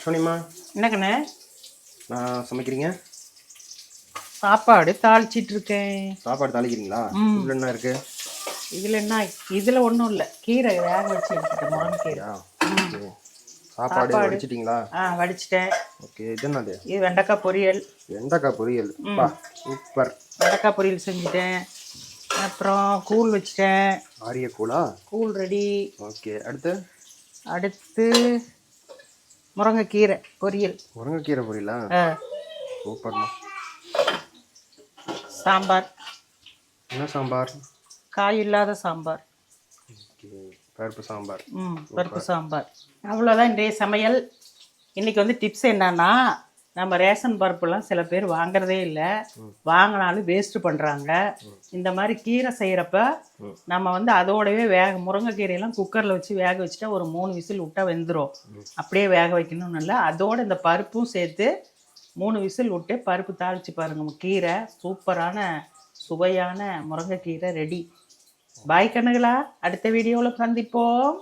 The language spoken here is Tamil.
சொன்னிம்மா என்னக்கண்ணே? நான் சமைக்கிறீங்க? சாப்பாடு தாளிச்சிட்டு இருக்கேன். சாப்பாடு தாளிக்கிறீங்களா? இதில் என்ன இருக்கு? இதில் ஒன்றும் இல்லை, கீரை வேக வச்சு எடுத்துட்டேன், முருங்கைக்கீரை. ஓகே. சாப்பாடு வடிச்சிட்டிங்களா? வடிச்சிட்டேன். ஓகே. இது என்னது? இது வெண்டைக்காய் பொரியல். வெண்டைக்காய் பொரியல், பா சூப்பர். வெண்டைக்காய் பொரியல் செஞ்சுட்டேன். அப்புறம் கூழ் வச்சிட்டேன். ஆரிய கூழா? கூழ் ரெடி. ஓகே. அடுத்து முருங்கைக்கீரை பொரியல். முருங்கைக்கீரை பொரியலா? சூப்பர்மா. சாம்பார். என்ன சாம்பார்? காய் இல்லாத சாம்பார். ஓகே. பருப்பு சாம்பார். பருப்பு சாம்பார். அவ்வளோதான் இன்றைய சமையல். இன்றைக்கி வந்து டிப்ஸ் என்னன்னா, நம்ம ரேஷன் பருப்புலாம் சில பேர் வாங்குறதே இல்லை, வாங்கினாலும் வேஸ்ட்டு பண்ணுறாங்க. இந்த மாதிரி கீரை செய்கிறப்ப நம்ம வந்து அதோடவே முருங்கைக்கீரையெல்லாம் குக்கரில் வச்சு வேக வச்சுட்டா ஒரு 3 விசில் விட்டா வெந்துடும். அப்படியே வேக வைக்கணும்னு இல்லை, அதோடு இந்த பருப்பும் சேர்த்து 3 விசில் விட்டு பருப்பு தாளித்து பாருங்கள். கீரை சூப்பரான சுவையான முருங்கைக்கீரை ரெடி. பாய் கண்ணுகளா, அடுத்த வீடியோவில் சந்திப்போம்.